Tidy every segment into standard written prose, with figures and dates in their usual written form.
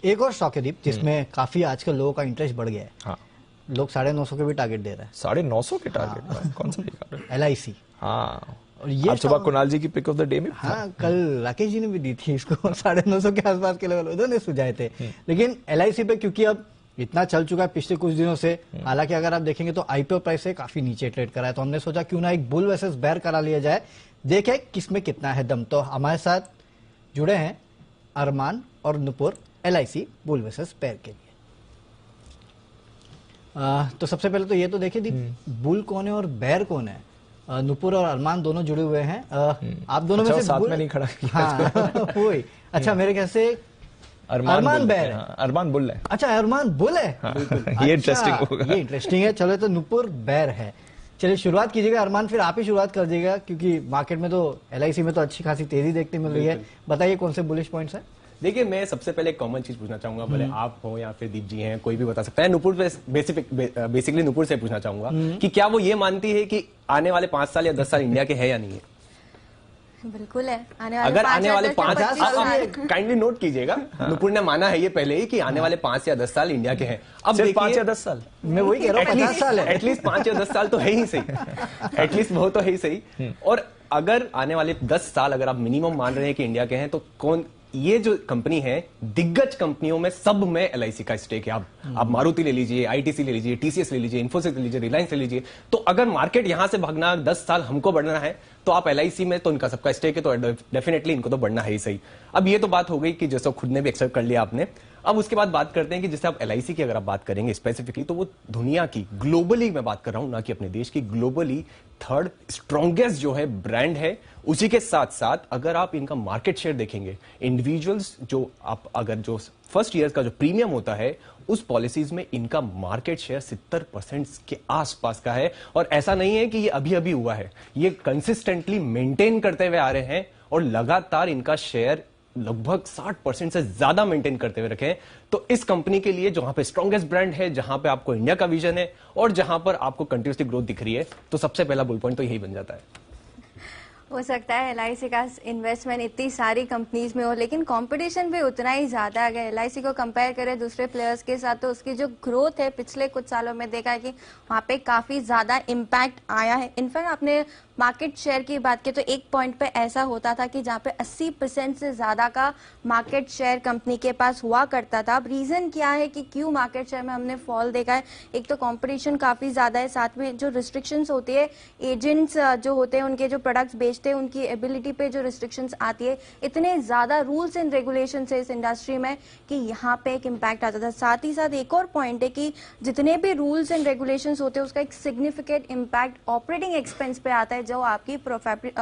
एक और स्टॉक है दीप जिसमें काफी आजकल लोगों का इंटरेस्ट बढ़ गया है। हाँ, लोग 950 के भी टारगेट दे रहे हैं। 950 के टारगेट कौन सा दिखा रहे हैं? LIC। हाँ, और ये आज सुबह कुणाल जी की पिक ऑफ द डे में हाँ, कल राकेश जी ने भी दी थी इसको 950 के आसपास के लेवल उन्होंने सुझाए थे। लेकिन LIC पे क्योंकि अब इतना चल चुका है पिछले कुछ दिनों से, हालांकि अगर आप देखेंगे तो IPO प्राइस से काफी नीचे ट्रेड करा है, तो हमने सोचा क्यों ना एक बुल वर्सेस बेयर करा लिया जाए, देखे किसमें कितना है दम। तो हमारे साथ जुड़े हैं अरमान और Nupur LIC bull versus bear के लिए। तो सबसे पहले तो ये तो देखिए बुल कौन है और बेयर कौन है। नुपुर और अरमान दोनों जुड़े हुए हैं। आप दोनों अच्छा, में से साथ में नहीं खड़ा किया। हाँ वही। अच्छा, मेरे ख्याल से अरमान बेयर है। अरमान बुल है। अच्छा, अरमान बुल है। ये इंटरेस्टिंग होगा। ये इंटरेस्टिंग है। चलो, तो नुपुर बेयर है। चलिए शुरुआत कीजिएगा अरमान, फिर आप ही शुरुआत कर दीजिएगा क्योंकि मार्केट में तो LIC में तो अच्छी खासी तेजी देखने मिल रही है। बताइए कौन से बुलिश पॉइंट्स है। देखिए, मैं सबसे पहले एक कॉमन चीज पूछना चाहूंगा, भले आप हो या फिर दीप जी हैं, कोई भी बता सकता है। नुपुर बेसिकली नुपुर से पूछना चाहूंगा कि क्या वो ये मानती है कि आने वाले 5 साल या 10 साल इंडिया के हैं या नहीं है? बिल्कुल है। अगर आने वाले 5 साल, काइंडली नोट कीजिएगा, नुपुर ने माना है ये पहले ही कि आने वाले 5 या 10 साल इंडिया के हैं। अब सिर्फ 5 या 10 साल, मैं वही कह रहा हूँ, 50 साल है। एटलीस्ट 5 या 10 साल तो है ही सही, एटलीस्ट वो तो है ही सही। और अगर आने वाले 10 साल अगर आप मिनिमम मान रहे हैं कि इंडिया के हैं, तो कौन ये जो कंपनी है, दिग्गज कंपनियों में सब में LIC का स्टेक है। आप मारुति ले लीजिए, ITC ले लीजिए, TCS ले लीजिए, इन्फोसिस ले लीजिए, रिलायंस ले लीजिए। तो अगर मार्केट यहां से भागना 10 साल हमको बढ़ना है, तो आप LIC में तो इनका सबका स्टेक है, तो डेफिनेटली इनको तो बढ़ना है ही सही। अब ये तो बात हो गई कि जैसा खुद ने भी एक्सेप्ट कर लिया आपने। अब उसके बाद बात करते हैं कि जैसे आप LIC की अगर आप बात करेंगे स्पेसिफिकली, तो वो दुनिया की, ग्लोबली मैं बात कर रहा हूं, ना कि अपने देश की, ग्लोबली 3rd स्ट्रॉन्गेस्ट जो है ब्रांड है। उसी के साथ साथ अगर आप इनका मार्केट शेयर देखेंगे, इंडिविजुअल्स जो आप अगर जो फर्स्ट ईयर का जो प्रीमियम होता है, उस पॉलिसीज में इनका मार्केट शेयर 70% के आसपास का है। और ऐसा नहीं है कि ये अभी अभी हुआ है, ये कंसिस्टेंटली मेंटेन करते हुए आ रहे हैं और लगातार इनका शेयर लगभग 60% से ज्यादा मेंटेन करते हुए रखे हैं। तो इस कंपनी के लिए जहां पे स्ट्रॉन्गेस्ट ब्रांड है, जहां पे आपको इंडिया का विजन है और जहां पर आपको कंटिन्यूसली ग्रोथ दिख रही है, तो सबसे पहला बुल पॉइंट तो यही बन जाता है। हो सकता है LIC का इन्वेस्टमेंट इतनी सारी कंपनीज में हो, लेकिन कंपटीशन भी उतना ही ज्यादा है। अगर LIC को कंपेयर करें दूसरे प्लेयर्स के साथ, तो उसकी जो ग्रोथ है पिछले कुछ सालों में देखा है कि वहां पे काफी ज्यादा इम्पैक्ट आया है। इनफैक्ट आपने मार्केट शेयर की बात की तो एक पॉइंट पे ऐसा होता था कि जहाँ पे 80% से ज्यादा का मार्केट शेयर कंपनी के पास हुआ करता था। अब रीजन क्या है कि क्यों मार्केट शेयर में हमने फॉल देखा है? एक तो कंपटीशन काफी ज्यादा है, साथ में जो रिस्ट्रिक्शंस होती है, एजेंट्स जो होते हैं उनके जो प्रोडक्ट्स बेचते हैं उनकी एबिलिटी पे जो रिस्ट्रिक्शंस आती है, इतने ज्यादा रूल्स एंड रेगुलेशन है इस इंडस्ट्री में कि यहाँ पे एक इम्पैक्ट आता था। साथ ही साथ एक और पॉइंट है कि जितने भी रूल्स एंड रेगुलेशंस होते हैं उसका एक सिग्निफिकेंट इम्पैक्ट ऑपरेटिंग एक्सपेंस पे आता है, जो आपकी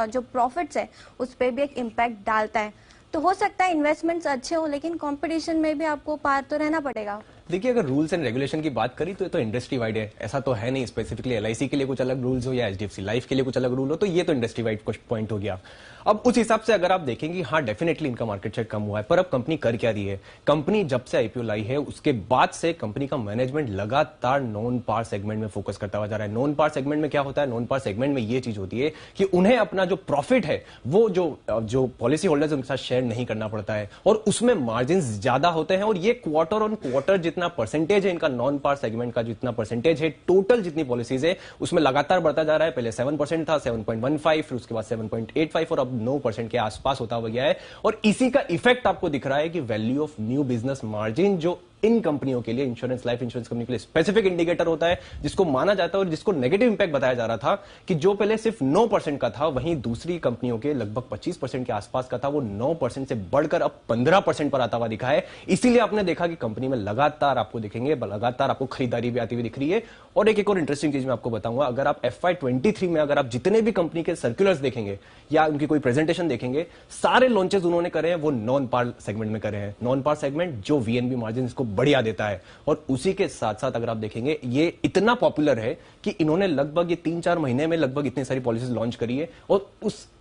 जो प्रॉफिट्स है उस पर भी एक इम्पैक्ट डालता है। तो हो सकता है इन्वेस्टमेंट्स अच्छे हो, लेकिन कंपटीशन में भी आपको पार तो रहना पड़ेगा। देखिए, अगर रूल्स एंड रेगुलेशन की बात करी तो ये तो इंडस्ट्री वाइड है, ऐसा तो है नहीं स्पेसिफिकली LIC के लिए कुछ अलग रूल्स हो या HDFC लाइफ के लिए कुछ अलग रूल हो, तो ये तो इंडस्ट्री वाइड कुछ पॉइंट हो गया। अब उस हिसाब से अगर आप देखेंगे, हाँ डेफिनेटली इनका मार्केट शेयर कम हुआ है, पर अब कंपनी कर क्या रही है? कंपनी जब से IPO लाई है उसके बाद से कंपनी का मैनेजमेंट लगातार नॉन पार सेगमेंट में फोकस करता हुआ जा रहा है। नॉन पार सेगमेंट में क्या होता है? नॉन पार सेगमेंट में ये चीज होती है कि उन्हें अपना जो प्रॉफिट है वो जो पॉलिसी होल्डर्स उनके साथ शेयर नहीं करना पड़ता है और उसमें मार्जिन ज्यादा होते हैं। और ये क्वार्टर ऑन क्वार्टर जितना परसेंटेज है इनका नॉन पार सेगमेंट का, जितना परसेंटेज है टोटल जितनी पॉलिसीज है उसमें लगातार बढ़ता जा रहा है। पहले 7% था, 7.15, फिर उसके बाद 7.85 और अब 9% के आसपास होता हुआ गया है। और इसी का इफेक्ट आपको दिख रहा है कि value of new business margin, जो इन कंपनियों के लिए, इंश्योरेंस, लाइफ इंश्योरेंस कंपनी के लिए स्पेसिफिक इंडिकेटर होता है, जिसको माना जाता है और जिसको नेगेटिव इंपैक्ट बताया जा रहा था कि जो पहले सिर्फ 9% का था, वहीं दूसरी कंपनियों के लगभग 25% के आसपास का था, वो 9% से बढ़कर अब 15% पर आता हुआ दिखा है। इसीलिए आपने देखा कि कंपनी में लगातार आपको दिखेंगे, लगातार आपको खरीदारी भी आती हुई दिख रही है। और एक और इंटरेस्टिंग चीज मैं आपको बताऊंगा, अगर आप FY23 में अगर आप जितने भी कंपनी के सर्कुलर्स देखेंगे या उनकी कोई प्रेजेंटेशन देखेंगे, सारे लॉन्चेस उन्होंने करे हैं वो नॉन पार सेगमेंट में करे हैं। नॉन पार सेगमेंट जो VNB मार्जिन इसको बढ़िया देता है। और उसी के साथ साथ अगर आप देखेंगे, ये इतना पॉपुलर है कि इन्होंने लगभग ये 3-4 महीने में लगभग इतनी सारी पॉलिसीज लॉन्च करी है और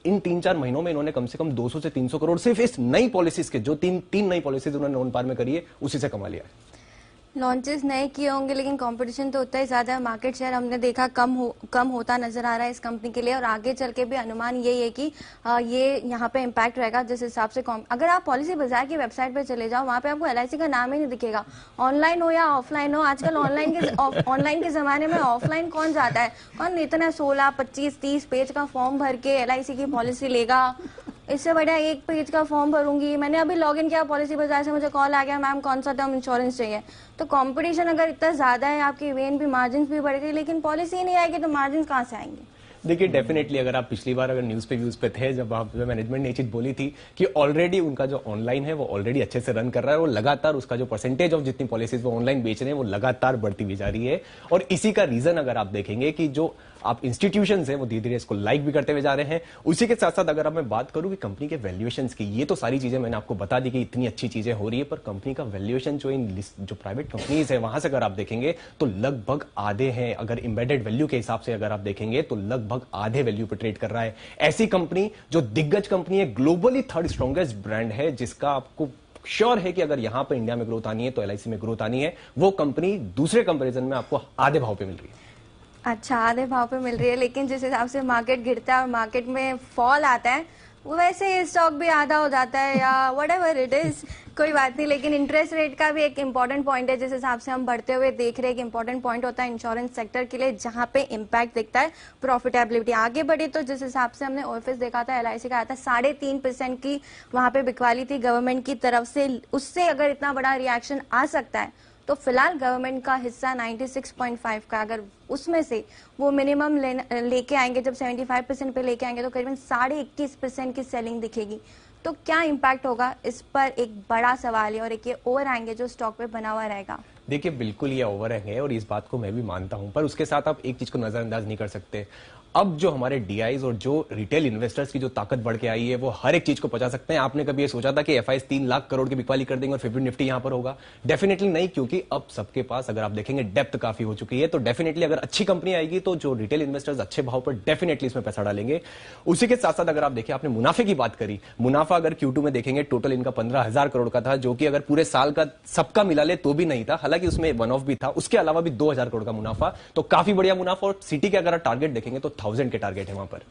इन 3-4 महीनों में इन्होंने कम से कम 200 से 300 करोड़ सिर्फ इस नई पॉलिसीज के, जो तीन नई पॉलिसीज उन्होंने नॉन पार में करी है, उसी से कमा लिया है। लॉन्चेस नए किए होंगे, लेकिन कंपटीशन तो उतना ही ज्यादा है। मार्केट शेयर हमने देखा कम होता नजर आ रहा है इस कंपनी के लिए, और आगे चल के भी अनुमान यही है कि ये यहाँ पे इम्पैक्ट रहेगा। जिस हिसाब से अगर आप पॉलिसी बाजार की वेबसाइट पे चले जाओ, वहाँ पे आपको LIC का नाम ही नहीं दिखेगा, ऑनलाइन हो या ऑफलाइन हो। आजकल ऑनलाइन के जमाने में ऑफलाइन कौन जाता है, कौन इतना 16, 25, 30 पेज का फॉर्म भर के LIC की पॉलिसी लेगा। इससे बढ़िया एक पेज का फॉर्म भरूंगी। मैंने अभी लॉगिन किया पॉलिसी बाजार से, मुझे कॉल आ गया, मैम कौन सा टर्म इंश्योरेंस चाहिए। तो कंपटीशन अगर इतना ज्यादा है, आपकी वेन भी, मार्जिन भी बढ़ गई, लेकिन पॉलिसी ही नहीं आएगी तो मार्जिन कहाँ से आएंगे। देखिए डेफिनेटली अगर आप पिछली बार अगर न्यूज पे थे, जब आप मैनेजमेंट ने ये चीज बोली थी कि ऑलरेडी उनका जो ऑनलाइन है वो ऑलरेडी अच्छे से रन कर रहा है, और लगातार उसका जो परसेंटेज ऑफ जितनी पॉलिसीज वो ऑनलाइन बेच रहे हैं वो लगातार बढ़ती भी जा रही है। और इसी का रीजन अगर आप देखेंगे कि जो आप इंस्टीट्यूशंस हैं वो धीरे धीरे इसको लाइक भी करते हुए जा रहे हैं। उसी के साथ साथ अगर अब मैं बात करूं कि कंपनी के वैल्यूएशंस की, ये तो सारी चीजें मैंने आपको बता दी कि इतनी अच्छी चीजें हो रही है, पर कंपनी का वैल्यूएशन जो प्राइवेट कंपनीज है वहां से अगर आप देखेंगे तो लगभग आधे हैं। अगर एम्बेडेड वैल्यू के हिसाब से अगर आप देखेंगे तो लगभग आधे वैल्यू पे ट्रेड कर रहा है। ऐसी कंपनी जो दिग्गज कंपनी है, ग्लोबली थर्ड स्ट्रॉन्गेस्ट ब्रांड है, जिसका आपको श्योर है कि अगर यहां पर इंडिया में ग्रोथ आनी है तो LIC में ग्रोथ आनी है, वो कंपनी दूसरे कंपेरिजन में आपको आधे भाव पे मिल रही है। अच्छा, आधे भाव पे मिल रही है, लेकिन जिस हिसाब से मार्केट गिरता है और मार्केट में फॉल आता है, वो वैसे ही स्टॉक भी आधा हो जाता है या व्हाटएवर इट इज, कोई बात नहीं। लेकिन इंटरेस्ट रेट का भी एक इंपॉर्टेंट पॉइंट है, जिस हिसाब से हम बढ़ते हुए देख रहे हैं कि इंपॉर्टेंट पॉइंट होता है इंश्योरेंस सेक्टर के लिए, जहां पे इम्पैक्ट दिखता है प्रॉफिटेबिलिटी। आगे बढ़े तो जिस हिसाब से हमने ऑफिस देखा था LIC का आया था 3.5% की वहां पे बिकवाली थी गवर्नमेंट की तरफ से, उससे अगर इतना बड़ा रिएक्शन आ सकता है तो फिलहाल गवर्नमेंट का हिस्सा 96.5 का, अगर उसमें से वो मिनिमम लेके आएंगे, जब 75% पे लेके आएंगे तो करीबन 21.5% की सेलिंग दिखेगी। तो क्या इम्पैक्ट होगा, इस पर एक बड़ा सवाल है, और एक ये ओवर आएंगे जो स्टॉक पे बना हुआ रहेगा। देखिए बिल्कुल ये ओवर है और इस बात को मैं भी मानता हूं, पर उसके साथ आप एक चीज को नजरअंदाज नहीं कर सकते। अब जो हमारे DIs और जो रिटेल इन्वेस्टर्स की जो ताकत बढ़ के आई है, वो हर एक चीज को पचा सकते हैं। आपने कभी ये सोचा था कि FIs 3 लाख करोड़ की बिकवाली कर देंगे और 50 निफ्टी यहां पर होगा? डेफिनेटली नहीं, क्योंकि अब सबके पास अगर आप देखेंगे डेप्थ काफी हो चुकी है। तो डेफिनेटली अगर अच्छी कंपनी आएगी तो जो रिटेल इन्वेस्टर्स अच्छे भाव पर डेफिनेटली इसमें पैसा डालेंगे। उसी के साथ साथ अगर आप देखिए, आपने मुनाफे की बात करी, मुनाफा अगर Q2 में देखेंगे टोटल इनका 15,000 करोड़ का था, जो कि अगर पूरे साल का सबका मिला ले तो भी नहीं था, हालांकि उसमें वन ऑफ भी था। उसके अलावा भी 2,000 करोड़ का मुनाफा, तो काफी बढ़िया मुनाफा। और सिटी के अगर आप टारगेट देखेंगे तो 1000 के टारगेट है पर।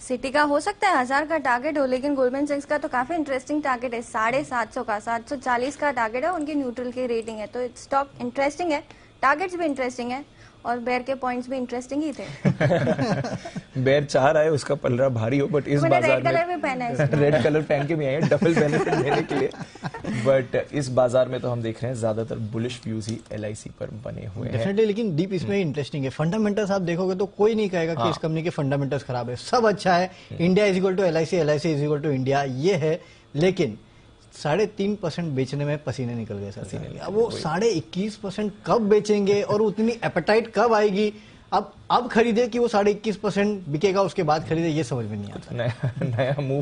सिटी का हो सकता है 1000 का टारगेट हो, लेकिन गोल्डमैन सैक्स का तो काफी इंटरेस्टिंग टारगेट है, 750 का, 740 का टारगेट है, उनकी न्यूट्रल की रेटिंग है। तो स्टॉक इंटरेस्टिंग है, टारगेट्स भी इंटरेस्टिंग है, और बेयर के पॉइंट्स भी इंटरेस्टिंग ही थे। बेयर चाह रहा है उसका पलड़ा भारी हो, बट इस बाजार रेड कलर भी पहना है, रेड कलर पहन के भी आए हैं डबल बेनिफिट देने के लिए। बट इस बाजार में तो हम देख रहे हैं ज्यादातर बुलिश व्यूज ही LIC पर बने हुए हैं डेफिनेटली। लेकिन डीप इसमें इंटरेस्टिंग है, फंडामेंटल्स आप देखोगे तो कोई नहीं कहेगा कि इस कंपनी के फंडामेंटल्स खराब है, सब अच्छा है। India is equal to LIC, LIC is equal to India, ये है। लेकिन 3.5% बेचने में पसीने निकल गए सर। अब वो 21.5% कब बेचेंगे और उतनी एपेटाइट कब आएगी? अब खरीदे कि वो 21.5% बिकेगा उसके बाद खरीदे, ये समझ में नहीं आता। नया मूव